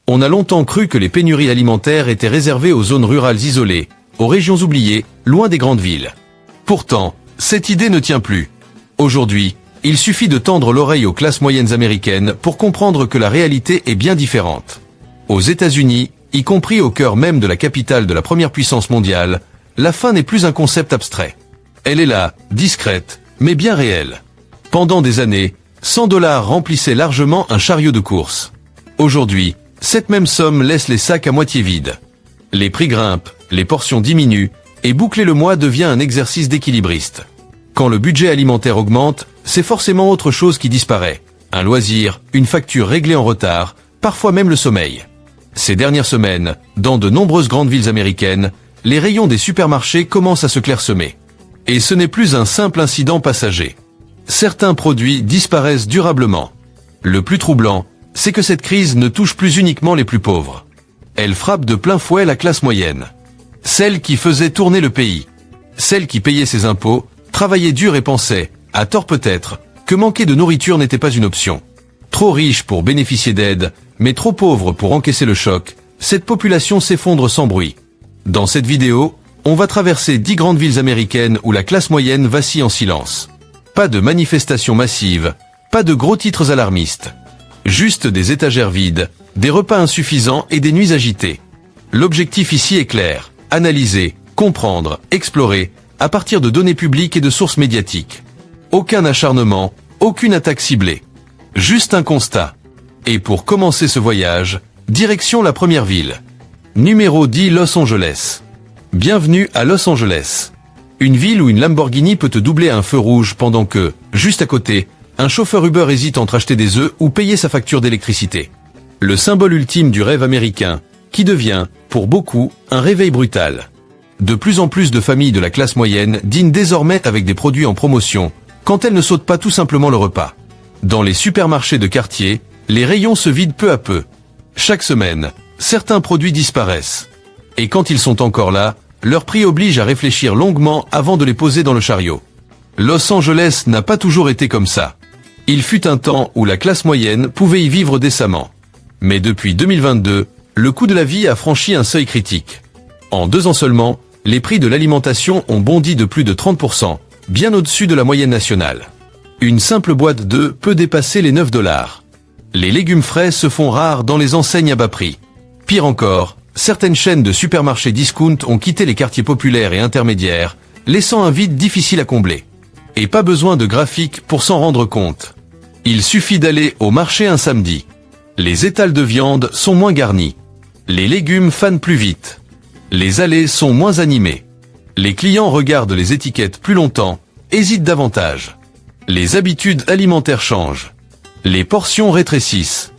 On a longtemps cru que les pénuries alimentaires étaient réservées aux zones rurales isolées, aux régions oubliées, loin des grandes villes. Pourtant, cette idée ne tient plus. Aujourd'hui, il suffit de tendre l'oreille aux classes moyennes américaines pour comprendre que la réalité est bien différente. Aux États-Unis, y compris au cœur même de la capitale de la première puissance mondiale, la faim n'est plus un concept abstrait. Elle est là, discrète, mais bien réelle. Pendant des années, 100 $ remplissaient largement un chariot de course. Aujourd'hui, cette même somme laisse les sacs à moitié vides. Les prix grimpent, les portions diminuent, et boucler le mois devient un exercice d'équilibriste. Quand le budget alimentaire augmente, c'est forcément autre chose qui disparaît. Un loisir, une facture réglée en retard, parfois même le sommeil. Ces dernières semaines, dans de nombreuses grandes villes américaines, les rayons des supermarchés commencent à se clairsemer. Et ce n'est plus un simple incident passager. Certains produits disparaissent durablement. Le plus troublant, c'est que cette crise ne touche plus uniquement les plus pauvres. Elle frappe de plein fouet la classe moyenne. Celle qui faisait tourner le pays. Celle qui payait ses impôts, travaillait dur et pensait, à tort peut-être, que manquer de nourriture n'était pas une option. Trop riche pour bénéficier d'aide, mais trop pauvre pour encaisser le choc, cette population s'effondre sans bruit. Dans cette vidéo, on va traverser 10 grandes villes américaines où la classe moyenne vacille en silence. Pas de manifestations massives, pas de gros titres alarmistes. Juste des étagères vides, des repas insuffisants et des nuits agitées. L'objectif ici est clair, analyser, comprendre, explorer, à partir de données publiques et de sources médiatiques. Aucun acharnement, aucune attaque ciblée. Juste un constat. Et pour commencer ce voyage, direction la première ville. Numéro 10, Los Angeles. Bienvenue à Los Angeles. Une ville où une Lamborghini peut te doubler à un feu rouge pendant que, juste à côté, un chauffeur Uber hésite entre acheter des œufs ou payer sa facture d'électricité. Le symbole ultime du rêve américain, qui devient, pour beaucoup, un réveil brutal. De plus en plus de familles de la classe moyenne dînent désormais avec des produits en promotion, quand elles ne sautent pas tout simplement le repas. Dans les supermarchés de quartier, les rayons se vident peu à peu. Chaque semaine, certains produits disparaissent. Et quand ils sont encore là, leur prix oblige à réfléchir longuement avant de les poser dans le chariot. Los Angeles n'a pas toujours été comme ça. Il fut un temps où la classe moyenne pouvait y vivre décemment. Mais depuis 2022, le coût de la vie a franchi un seuil critique. En 2 ans seulement, les prix de l'alimentation ont bondi de plus de 30%, bien au-dessus de la moyenne nationale. Une simple boîte d'œufs peut dépasser les 9 $. Les légumes frais se font rares dans les enseignes à bas prix. Pire encore, certaines chaînes de supermarchés discount ont quitté les quartiers populaires et intermédiaires, laissant un vide difficile à combler. Et pas besoin de graphiques pour s'en rendre compte. Il suffit d'aller au marché un samedi. Les étals de viande sont moins garnis. Les légumes fanent plus vite. Les allées sont moins animées. Les clients regardent les étiquettes plus longtemps, hésitent davantage. Les habitudes alimentaires changent. Les portions rétrécissent.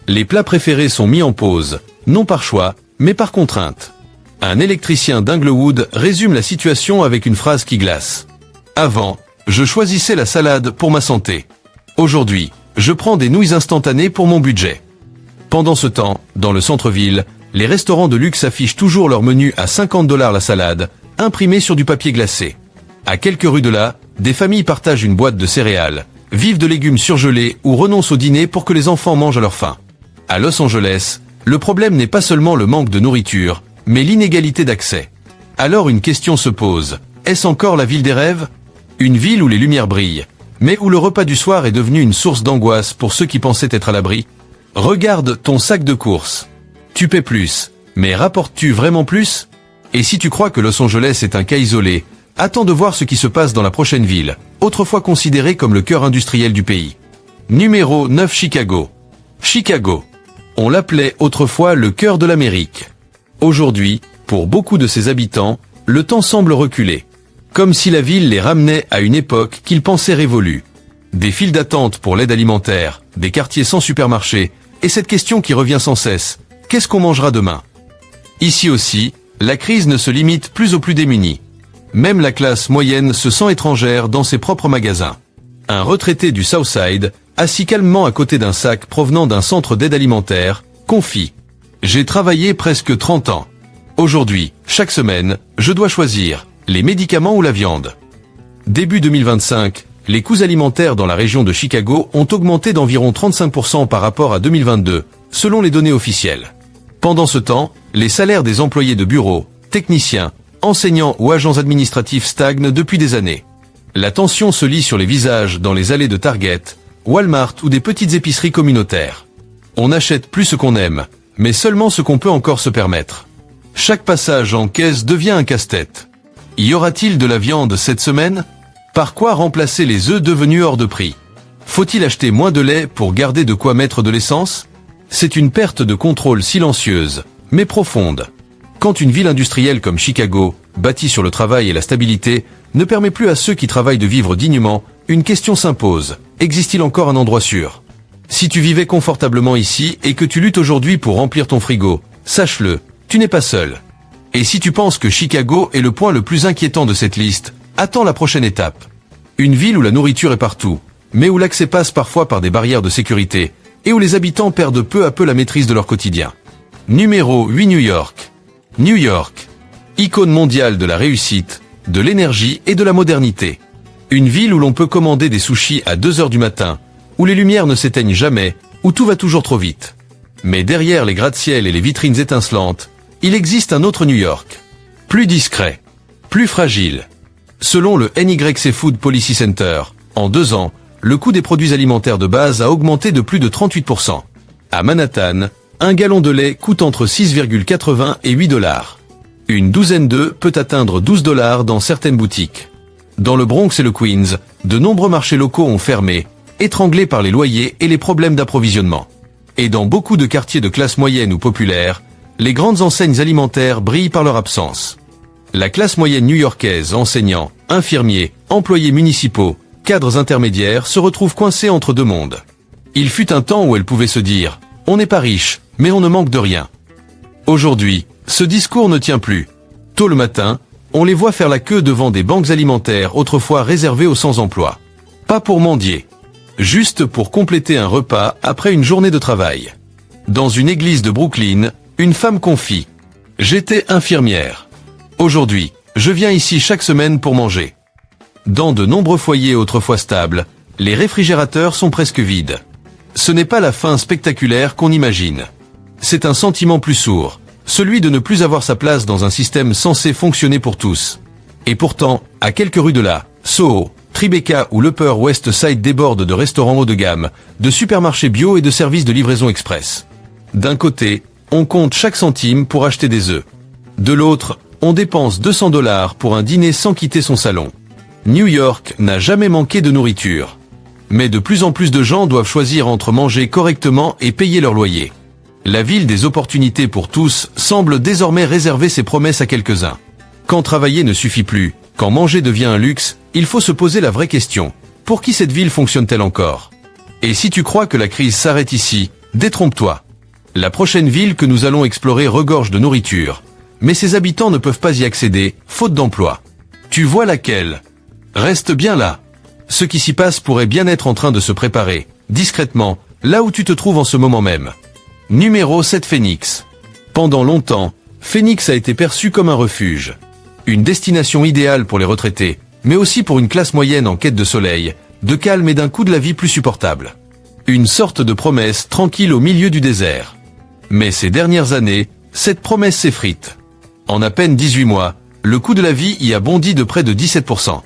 Les plats préférés sont mis en pause, non par choix, mais par contrainte. Un électricien d'Inglewood résume la situation avec une phrase qui glace. Avant, je choisissais la salade pour ma santé. Aujourd'hui, je prends des nouilles instantanées pour mon budget. Pendant ce temps, dans le centre-ville, les restaurants de luxe affichent toujours leur menu à 50 $ la salade, imprimé sur du papier glacé. À quelques rues de là, des familles partagent une boîte de céréales, vivent de légumes surgelés ou renoncent au dîner pour que les enfants mangent à leur faim. À Los Angeles, le problème n'est pas seulement le manque de nourriture, mais l'inégalité d'accès. Alors une question se pose, est-ce encore la ville des rêves? Une ville où les lumières brillent, mais où le repas du soir est devenu une source d'angoisse pour ceux qui pensaient être à l'abri? Regarde ton sac de courses. Tu paies plus, mais rapportes-tu vraiment plus? Et si tu crois que Los Angeles est un cas isolé, attends de voir ce qui se passe dans la prochaine ville, autrefois considérée comme le cœur industriel du pays. Numéro 9, Chicago. Chicago. On l'appelait autrefois le cœur de l'Amérique. Aujourd'hui, pour beaucoup de ses habitants, le temps semble reculer. Comme si la ville les ramenait à une époque qu'ils pensaient révolue. Des files d'attente pour l'aide alimentaire, des quartiers sans supermarché, et cette question qui revient sans cesse, qu'est-ce qu'on mangera demain? Ici aussi, la crise ne se limite plus aux plus démunis. Même la classe moyenne se sent étrangère dans ses propres magasins. Un retraité du Southside, assis calmement à côté d'un sac provenant d'un centre d'aide alimentaire, confie « J'ai travaillé presque 30 ans. Aujourd'hui, chaque semaine, je dois choisir les médicaments ou la viande. » Début 2025, les coûts alimentaires dans la région de Chicago ont augmenté d'environ 35% par rapport à 2022, selon les données officielles. Pendant ce temps, les salaires des employés de bureau, techniciens, enseignants ou agents administratifs stagnent depuis des années. La tension se lit sur les visages dans les allées de Target, Walmart ou des petites épiceries communautaires. On n'achète plus ce qu'on aime, mais seulement ce qu'on peut encore se permettre. Chaque passage en caisse devient un casse-tête. Y aura-t-il de la viande cette semaine? Par quoi remplacer les œufs devenus hors de prix? Faut-il acheter moins de lait pour garder de quoi mettre de l'essence? C'est une perte de contrôle silencieuse, mais profonde. Quand une ville industrielle comme Chicago, bâtie sur le travail et la stabilité, ne permet plus à ceux qui travaillent de vivre dignement, une question s'impose. Existe-t-il encore un endroit sûr? Si tu vivais confortablement ici et que tu luttes aujourd'hui pour remplir ton frigo, sache-le, tu n'es pas seul. Et si tu penses que Chicago est le point le plus inquiétant de cette liste, attends la prochaine étape. Une ville où la nourriture est partout, mais où l'accès passe parfois par des barrières de sécurité, et où les habitants perdent peu à peu la maîtrise de leur quotidien. Numéro 8, New York. New York, icône mondiale de la réussite, de l'énergie et de la modernité. Une ville où l'on peut commander des sushis à 2 heures du matin, où les lumières ne s'éteignent jamais, où tout va toujours trop vite. Mais derrière les gratte-ciel et les vitrines étincelantes, il existe un autre New York. Plus discret, plus fragile. Selon le NYC Food Policy Center, en 2 ans, le coût des produits alimentaires de base a augmenté de plus de 38%. À Manhattan, un gallon de lait coûte entre 6,80 et 8 $. Une douzaine d'œufs peut atteindre 12 $ dans certaines boutiques. Dans le Bronx et le Queens, de nombreux marchés locaux ont fermé, étranglés par les loyers et les problèmes d'approvisionnement. Et dans beaucoup de quartiers de classe moyenne ou populaire, les grandes enseignes alimentaires brillent par leur absence. La classe moyenne new-yorkaise, enseignants, infirmiers, employés municipaux, cadres intermédiaires se retrouve coincée entre deux mondes. Il fut un temps où elle pouvait se dire « On n'est pas riche, mais on ne manque de rien ». Aujourd'hui, ce discours ne tient plus. Tôt le matin, on les voit faire la queue devant des banques alimentaires autrefois réservées aux sans-emploi. Pas pour mendier. Juste pour compléter un repas après une journée de travail. Dans une église de Brooklyn, une femme confie « J'étais infirmière. Aujourd'hui, je viens ici chaque semaine pour manger ». Dans de nombreux foyers autrefois stables, les réfrigérateurs sont presque vides. Ce n'est pas la fin spectaculaire qu'on imagine. C'est un sentiment plus sourd, celui de ne plus avoir sa place dans un système censé fonctionner pour tous. Et pourtant, à quelques rues de là, Soho, Tribeca ou l'Upper West Side débordent de restaurants haut de gamme, de supermarchés bio et de services de livraison express. D'un côté, on compte chaque centime pour acheter des œufs. De l'autre, on dépense 200 $ pour un dîner sans quitter son salon. New York n'a jamais manqué de nourriture. Mais de plus en plus de gens doivent choisir entre manger correctement et payer leur loyer. La ville des opportunités pour tous semble désormais réserver ses promesses à quelques-uns. Quand travailler ne suffit plus, quand manger devient un luxe, il faut se poser la vraie question. Pour qui cette ville fonctionne-t-elle encore? Et si tu crois que la crise s'arrête ici, détrompe-toi. La prochaine ville que nous allons explorer regorge de nourriture. Mais ses habitants ne peuvent pas y accéder, faute d'emploi. Tu vois laquelle? Reste bien là. Ce qui s'y passe pourrait bien être en train de se préparer, discrètement, là où tu te trouves en ce moment même. Numéro 7, Phoenix. Pendant longtemps, Phoenix a été perçu comme un refuge. Une destination idéale pour les retraités, mais aussi pour une classe moyenne en quête de soleil, de calme et d'un coût de la vie plus supportable. Une sorte de promesse tranquille au milieu du désert. Mais ces dernières années, cette promesse s'effrite. En à peine 18 mois, le coût de la vie y a bondi de près de 17%.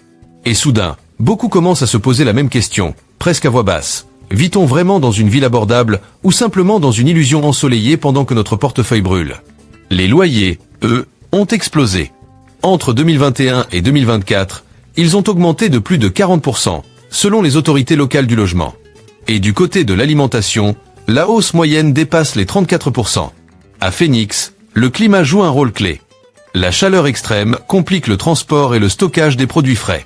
Et soudain, beaucoup commencent à se poser la même question, presque à voix basse. Vit-on vraiment dans une ville abordable ou simplement dans une illusion ensoleillée pendant que notre portefeuille brûle? Les loyers, eux, ont explosé. Entre 2021 et 2024, ils ont augmenté de plus de 40%, selon les autorités locales du logement. Et du côté de l'alimentation, la hausse moyenne dépasse les 34%. À Phoenix, le climat joue un rôle clé. La chaleur extrême complique le transport et le stockage des produits frais.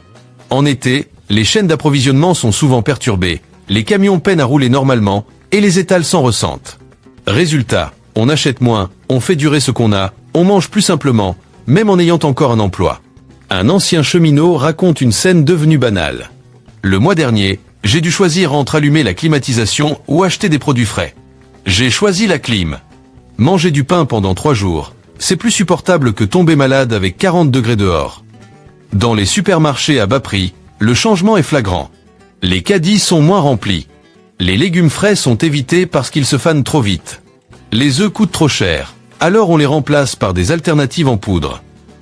En été, les chaînes d'approvisionnement sont souvent perturbées, les camions peinent à rouler normalement, et les étals s'en ressentent. Résultat, on achète moins, on fait durer ce qu'on a, on mange plus simplement, même en ayant encore un emploi. Un ancien cheminot raconte une scène devenue banale. Le mois dernier, j'ai dû choisir entre allumer la climatisation ou acheter des produits frais. J'ai choisi la clim. Manger du pain pendant 3 jours, c'est plus supportable que tomber malade avec 40 degrés dehors. Dans les supermarchés à bas prix, le changement est flagrant. Les caddies sont moins remplis. Les légumes frais sont évités parce qu'ils se fanent trop vite. Les œufs coûtent trop cher. Alors on les remplace par des alternatives en poudre.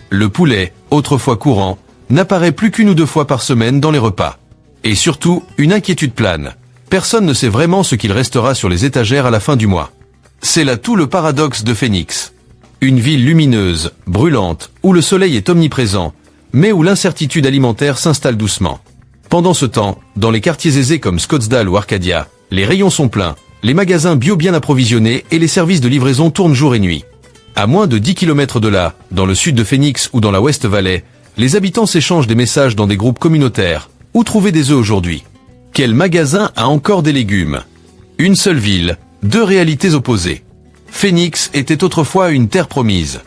Le poulet, autrefois courant, n'apparaît plus qu'une ou deux fois par semaine dans les repas. Et surtout, une inquiétude plane. Personne ne sait vraiment ce qu'il restera sur les étagères à la fin du mois. C'est là tout le paradoxe de Phoenix. Une ville lumineuse, brûlante, où le soleil est omniprésent, mais où l'incertitude alimentaire s'installe doucement. Pendant ce temps, dans les quartiers aisés comme Scottsdale ou Arcadia, les rayons sont pleins, les magasins bio bien approvisionnés et les services de livraison tournent jour et nuit. À moins de 10 km de là, dans le sud de Phoenix ou dans la West Valley, les habitants s'échangent des messages dans des groupes communautaires. Où trouver des œufs aujourd'hui? Quel magasin a encore des légumes? Une seule ville, deux réalités opposées. Phoenix était autrefois une terre promise.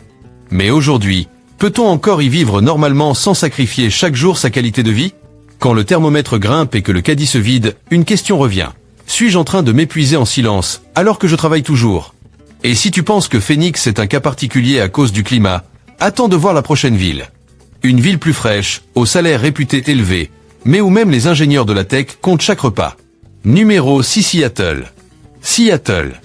Mais aujourd'hui, peut-on encore y vivre normalement sans sacrifier chaque jour sa qualité de vie? Quand le thermomètre grimpe et que le caddie se vide, une question revient. Suis-je en train de m'épuiser en silence, alors que je travaille toujours? Et si tu penses que Phoenix est un cas particulier à cause du climat, attends de voir la prochaine ville. Une ville plus fraîche, au salaire réputé élevé, mais où même les ingénieurs de la tech comptent chaque repas. Numéro 6, Seattle. Seattle.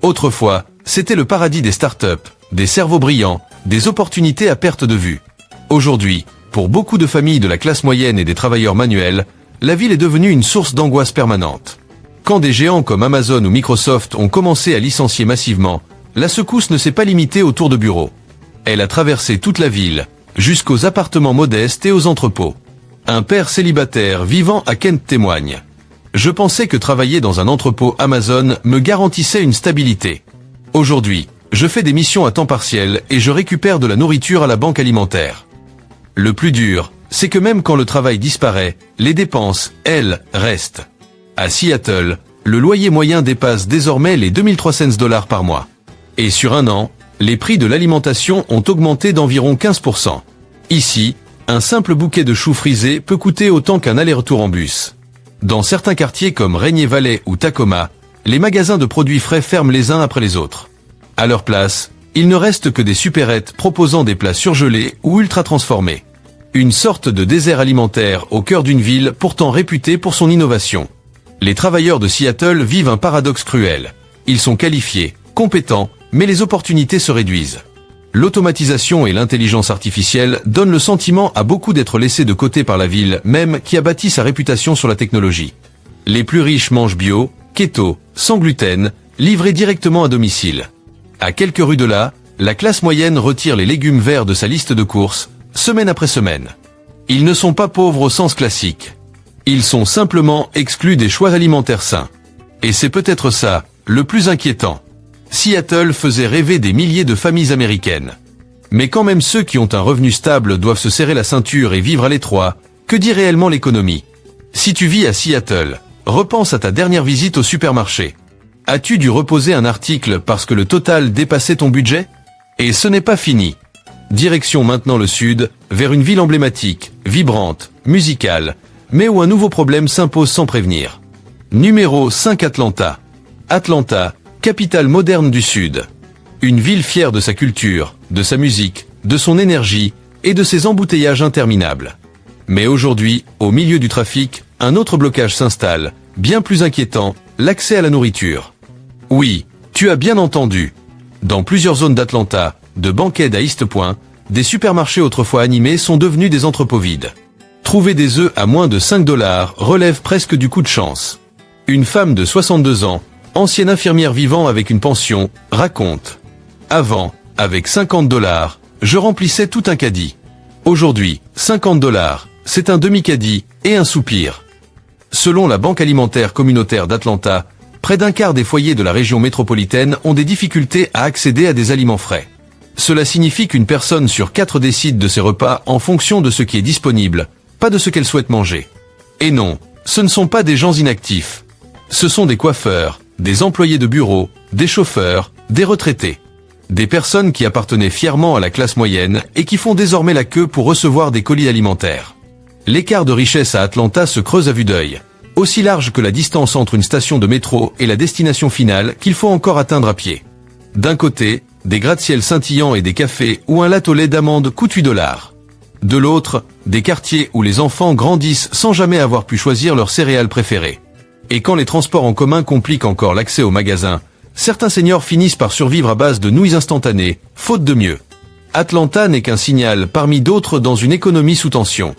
Autrefois, c'était le paradis des startups, des cerveaux brillants, des opportunités à perte de vue. Aujourd'hui, pour beaucoup de familles de la classe moyenne et des travailleurs manuels, la ville est devenue une source d'angoisse permanente. Quand des géants comme Amazon ou Microsoft ont commencé à licencier massivement, la secousse ne s'est pas limitée aux tours de bureaux. Elle a traversé toute la ville, jusqu'aux appartements modestes et aux entrepôts. Un père célibataire vivant à Kent témoigne. Je pensais que travailler dans un entrepôt Amazon me garantissait une stabilité. Aujourd'hui, je fais des missions à temps partiel et je récupère de la nourriture à la banque alimentaire. Le plus dur, c'est que même quand le travail disparaît, les dépenses, elles, restent. À Seattle, le loyer moyen dépasse désormais les 2300 $ par mois. Et sur un an, les prix de l'alimentation ont augmenté d'environ 15%. Ici, un simple bouquet de choux frisés peut coûter autant qu'un aller-retour en bus. Dans certains quartiers comme Rainier Valley ou Tacoma, les magasins de produits frais ferment les uns après les autres. À leur place, il ne reste que des supérettes proposant des plats surgelés ou ultra transformés. Une sorte de désert alimentaire au cœur d'une ville pourtant réputée pour son innovation. Les travailleurs de Seattle vivent un paradoxe cruel. Ils sont qualifiés, compétents, mais les opportunités se réduisent. L'automatisation et l'intelligence artificielle donnent le sentiment à beaucoup d'être laissés de côté par la ville même qui a bâti sa réputation sur la technologie. Les plus riches mangent bio, keto, sans gluten, livrés directement à domicile. À quelques rues de là, la classe moyenne retire les légumes verts de sa liste de courses, semaine après semaine. Ils ne sont pas pauvres au sens classique. Ils sont simplement exclus des choix alimentaires sains. Et c'est peut-être ça, le plus inquiétant. Seattle faisait rêver des milliers de familles américaines. Mais quand même ceux qui ont un revenu stable doivent se serrer la ceinture et vivre à l'étroit, que dit réellement l'économie? Si tu vis à Seattle, repense à ta dernière visite au supermarché. As-tu dû reposer un article parce que le total dépassait ton budget? Et ce n'est pas fini. Direction maintenant le sud, vers une ville emblématique, vibrante, musicale, mais où un nouveau problème s'impose sans prévenir. Numéro 5, Atlanta. Atlanta, capitale moderne du Sud. Une ville fière de sa culture, de sa musique, de son énergie et de ses embouteillages interminables. Mais aujourd'hui, au milieu du trafic, un autre blocage s'installe, bien plus inquiétant, l'accès à la nourriture. Oui, tu as bien entendu. Dans plusieurs zones d'Atlanta, de Bankhead à East Point, des supermarchés autrefois animés sont devenus des entrepôts vides. Trouver des œufs à moins de 5 $ relève presque du coup de chance. Une femme de 62 ans, ancienne infirmière vivant avec une pension, raconte. Avant, avec 50 $, je remplissais tout un caddie. Aujourd'hui, 50 $, c'est un demi-caddie et un soupir. Selon la Banque alimentaire communautaire d'Atlanta, près d'un quart des foyers de la région métropolitaine ont des difficultés à accéder à des aliments frais. Cela signifie qu'une personne sur 4 décide de ses repas en fonction de ce qui est disponible, pas de ce qu'elle souhaite manger. Et non, ce ne sont pas des gens inactifs. Ce sont des coiffeurs, des employés de bureau, des chauffeurs, des retraités. Des personnes qui appartenaient fièrement à la classe moyenne et qui font désormais la queue pour recevoir des colis alimentaires. L'écart de richesse à Atlanta se creuse à vue d'œil, aussi large que la distance entre une station de métro et la destination finale qu'il faut encore atteindre à pied. D'un côté, des gratte-ciel scintillants et des cafés où un latte au lait d'amande coûte 8 $. De l'autre, des quartiers où les enfants grandissent sans jamais avoir pu choisir leurs céréales préférées. Et quand les transports en commun compliquent encore l'accès aux magasins, certains seniors finissent par survivre à base de nouilles instantanées, faute de mieux. Atlanta n'est qu'un signal parmi d'autres dans une économie sous tension.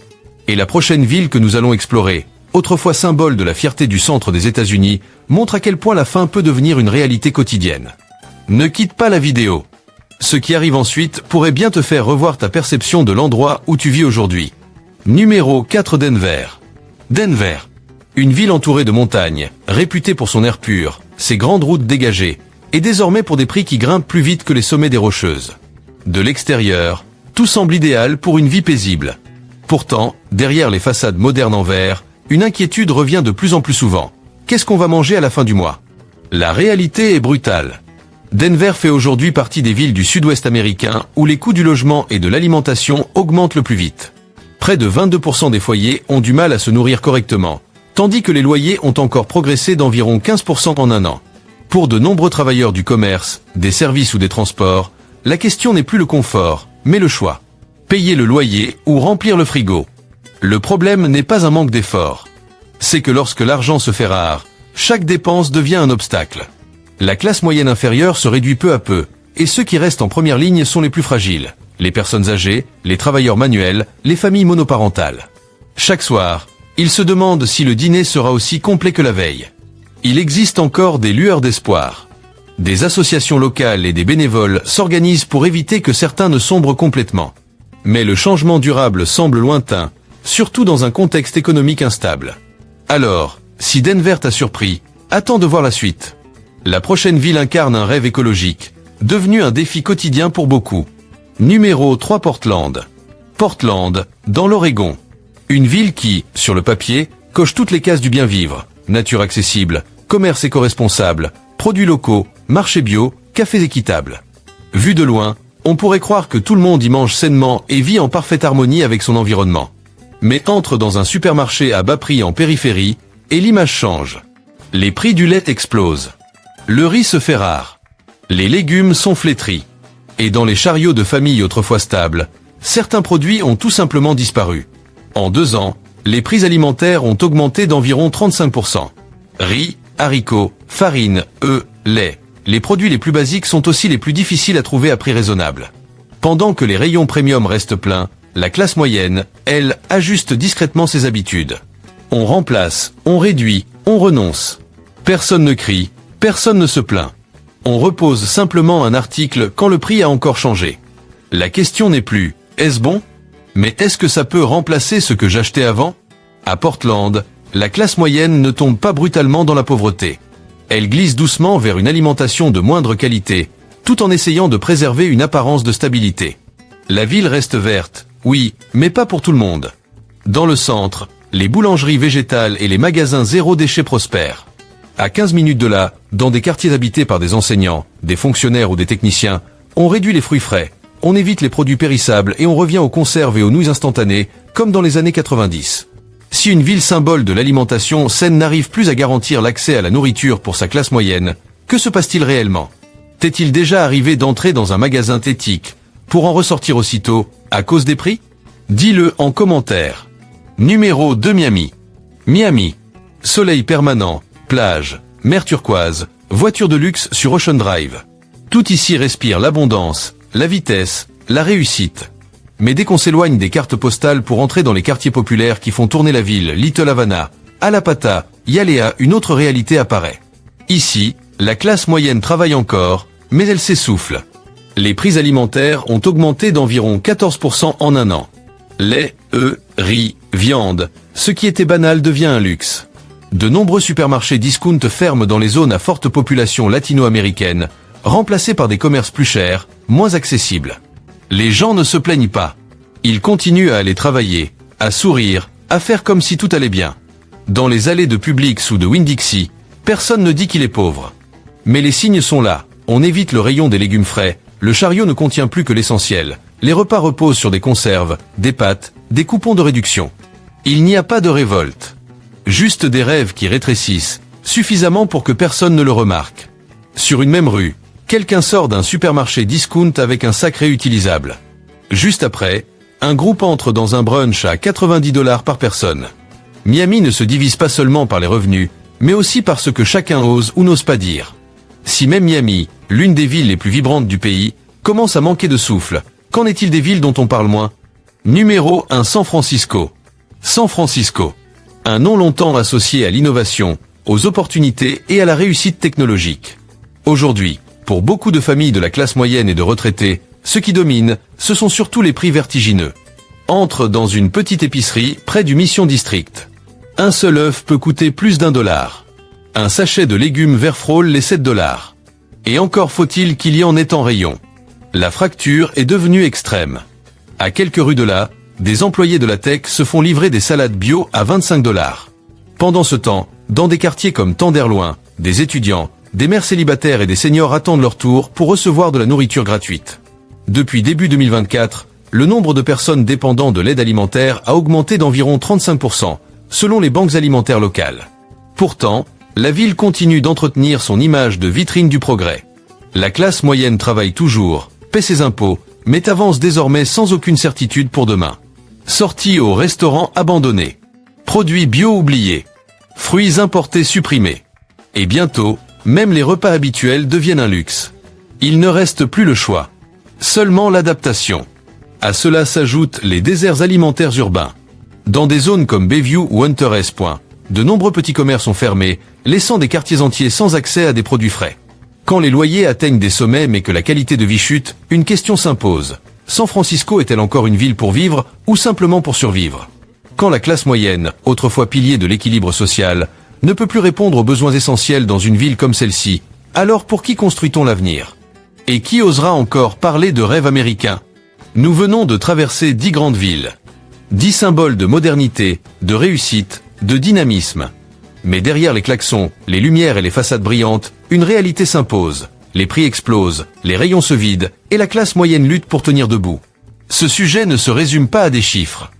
Et la prochaine ville que nous allons explorer, autrefois symbole de la fierté du centre des États-Unis, montre à quel point la faim peut devenir une réalité quotidienne. Ne quitte pas la vidéo. Ce qui arrive ensuite pourrait bien te faire revoir ta perception de l'endroit où tu vis aujourd'hui. Numéro 4, Denver. Denver. Une ville entourée de montagnes, réputée pour son air pur, ses grandes routes dégagées, et désormais pour des prix qui grimpent plus vite que les sommets des Rocheuses. De l'extérieur, tout semble idéal pour une vie paisible. Pourtant, derrière les façades modernes en verre, une inquiétude revient de plus en plus souvent. Qu'est-ce qu'on va manger à la fin du mois? La réalité est brutale. Denver fait aujourd'hui partie des villes du sud-ouest américain où les coûts du logement et de l'alimentation augmentent le plus vite. Près de 22% des foyers ont du mal à se nourrir correctement, tandis que les loyers ont encore progressé d'environ 15% en un an. Pour de nombreux travailleurs du commerce, des services ou des transports, la question n'est plus le confort, mais le choix. Payer le loyer ou remplir le frigo. Le problème n'est pas un manque d'effort. C'est que lorsque l'argent se fait rare, chaque dépense devient un obstacle. La classe moyenne inférieure se réduit peu à peu, et ceux qui restent en première ligne sont les plus fragiles. Les personnes âgées, les travailleurs manuels, les familles monoparentales. Chaque soir, ils se demandent si le dîner sera aussi complet que la veille. Il existe encore des lueurs d'espoir. Des associations locales et des bénévoles s'organisent pour éviter que certains ne sombrent complètement. Mais le changement durable semble lointain, surtout dans un contexte économique instable. Alors, si Denver t'a surpris, attends de voir la suite. La prochaine ville incarne un rêve écologique, devenu un défi quotidien pour beaucoup. Numéro 3, Portland. Portland, dans l'Oregon. Une ville qui, sur le papier, coche toutes les cases du bien vivre. Nature accessible, commerce éco-responsable, produits locaux, marché bio, cafés équitables. Vu de loin, on pourrait croire que tout le monde y mange sainement et vit en parfaite harmonie avec son environnement. Mais entre dans un supermarché à bas prix en périphérie, et l'image change. Les prix du lait explosent. Le riz se fait rare. Les légumes sont flétris. Et dans les chariots de famille autrefois stables, certains produits ont tout simplement disparu. En 2 ans, les prix alimentaires ont augmenté d'environ 35%. Riz, haricots, farine, œufs, lait. Les produits les plus basiques sont aussi les plus difficiles à trouver à prix raisonnable. Pendant que les rayons premium restent pleins, la classe moyenne, elle, ajuste discrètement ses habitudes. On remplace, on réduit, on renonce. Personne ne crie, personne ne se plaint. On repose simplement un article quand le prix a encore changé. La question n'est plus « est-ce bon ?» mais est-ce que ça peut remplacer ce que j'achetais avant? À Portland, la classe moyenne ne tombe pas brutalement dans la pauvreté. Elle glisse doucement vers une alimentation de moindre qualité, tout en essayant de préserver une apparence de stabilité. La ville reste verte, oui, mais pas pour tout le monde. Dans le centre, les boulangeries végétales et les magasins zéro déchet prospèrent. À 15 minutes de là, dans des quartiers habités par des enseignants, des fonctionnaires ou des techniciens, on réduit les fruits frais, on évite les produits périssables et on revient aux conserves et aux nouilles instantanées, comme dans les années 90. Si une ville symbole de l'alimentation saine n'arrive plus à garantir l'accès à la nourriture pour sa classe moyenne, que se passe-t-il réellement? T'est-il déjà arrivé d'entrer dans un magasin éthique, pour en ressortir aussitôt, à cause des prix? Dis-le en commentaire. Numéro 2, Miami. Miami. Soleil permanent, plage, mer turquoise, voiture de luxe sur Ocean Drive. Tout ici respire l'abondance, la vitesse, la réussite. Mais dès qu'on s'éloigne des cartes postales pour entrer dans les quartiers populaires qui font tourner la ville, Little Havana, Alapata, Hialeah, une autre réalité apparaît. Ici, la classe moyenne travaille encore, mais elle s'essouffle. Les prix alimentaires ont augmenté d'environ 14% en un an. Lait, œufs, riz, viande, ce qui était banal devient un luxe. De nombreux supermarchés discount ferment dans les zones à forte population latino-américaine, remplacés par des commerces plus chers, moins accessibles. Les gens ne se plaignent pas. Ils continuent à aller travailler, à sourire, à faire comme si tout allait bien. Dans les allées de Publix ou de Winn-Dixie, personne ne dit qu'il est pauvre. Mais les signes sont là, on évite le rayon des légumes frais, le chariot ne contient plus que l'essentiel, les repas reposent sur des conserves, des pâtes, des coupons de réduction. Il n'y a pas de révolte. Juste des rêves qui rétrécissent, suffisamment pour que personne ne le remarque. Sur une même rue, quelqu'un sort d'un supermarché discount avec un sac réutilisable. Juste après, un groupe entre dans un brunch à 90$ par personne. Miami ne se divise pas seulement par les revenus, mais aussi par ce que chacun ose ou n'ose pas dire. Si même Miami, l'une des villes les plus vibrantes du pays, commence à manquer de souffle, qu'en est-il des villes dont on parle moins? Numéro 1, San Francisco. San Francisco. Un nom longtemps associé à l'innovation, aux opportunités et à la réussite technologique. Aujourd'hui, pour beaucoup de familles de la classe moyenne et de retraités, ce qui domine, ce sont surtout les prix vertigineux. Entre dans une petite épicerie près du Mission District. Un seul œuf peut coûter plus d'$1. Un sachet de légumes verts frôle les $7. Et encore faut-il qu'il y en ait en rayon. La fracture est devenue extrême. À quelques rues de là, des employés de la tech se font livrer des salades bio à $25. Pendant ce temps, dans des quartiers comme Tenderloin, des étudiants, des mères célibataires et des seniors attendent leur tour pour recevoir de la nourriture gratuite. Depuis début 2024, le nombre de personnes dépendant de l'aide alimentaire a augmenté d'environ 35%, selon les banques alimentaires locales. Pourtant, la ville continue d'entretenir son image de vitrine du progrès. La classe moyenne travaille toujours, paie ses impôts, mais avance désormais sans aucune certitude pour demain. Sorties au restaurant abandonnées. Produits bio oubliés. Fruits importés supprimés. Et bientôt, même les repas habituels deviennent un luxe. Il ne reste plus le choix. Seulement l'adaptation. À cela s'ajoutent les déserts alimentaires urbains. Dans des zones comme Bayview ou Hunter S. De nombreux petits commerces sont fermés, laissant des quartiers entiers sans accès à des produits frais. Quand les loyers atteignent des sommets mais que la qualité de vie chute, une question s'impose. San Francisco est-elle encore une ville pour vivre ou simplement pour survivre? Quand la classe moyenne, autrefois pilier de l'équilibre social, ne peut plus répondre aux besoins essentiels dans une ville comme celle-ci, alors pour qui construit-on l'avenir? Et qui osera encore parler de rêve américain? Nous venons de traverser 10 grandes villes. 10 symboles de modernité, de réussite, de dynamisme. Mais derrière les klaxons, les lumières et les façades brillantes, une réalité s'impose. Les prix explosent, les rayons se vident, et la classe moyenne lutte pour tenir debout. Ce sujet ne se résume pas à des chiffres.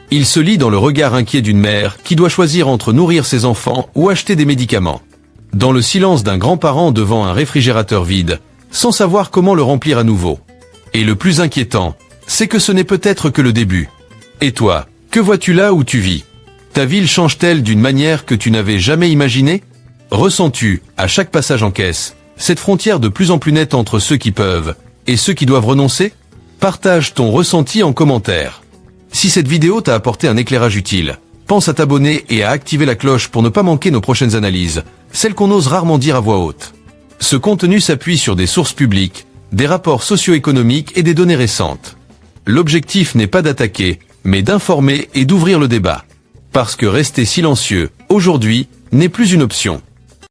Il se lit dans le regard inquiet d'une mère qui doit choisir entre nourrir ses enfants ou acheter des médicaments. Dans le silence d'un grand-parent devant un réfrigérateur vide, sans savoir comment le remplir à nouveau. Et le plus inquiétant, c'est que ce n'est peut-être que le début. Et toi, que vois-tu là où tu vis? Ta ville change-t-elle d'une manière que tu n'avais jamais imaginée? Ressens-tu, à chaque passage en caisse, cette frontière de plus en plus nette entre ceux qui peuvent et ceux qui doivent renoncer? Partage ton ressenti en commentaire. Si cette vidéo t'a apporté un éclairage utile, pense à t'abonner et à activer la cloche pour ne pas manquer nos prochaines analyses, celles qu'on ose rarement dire à voix haute. Ce contenu s'appuie sur des sources publiques, des rapports socio-économiques et des données récentes. L'objectif n'est pas d'attaquer, mais d'informer et d'ouvrir le débat. Parce que rester silencieux, aujourd'hui, n'est plus une option.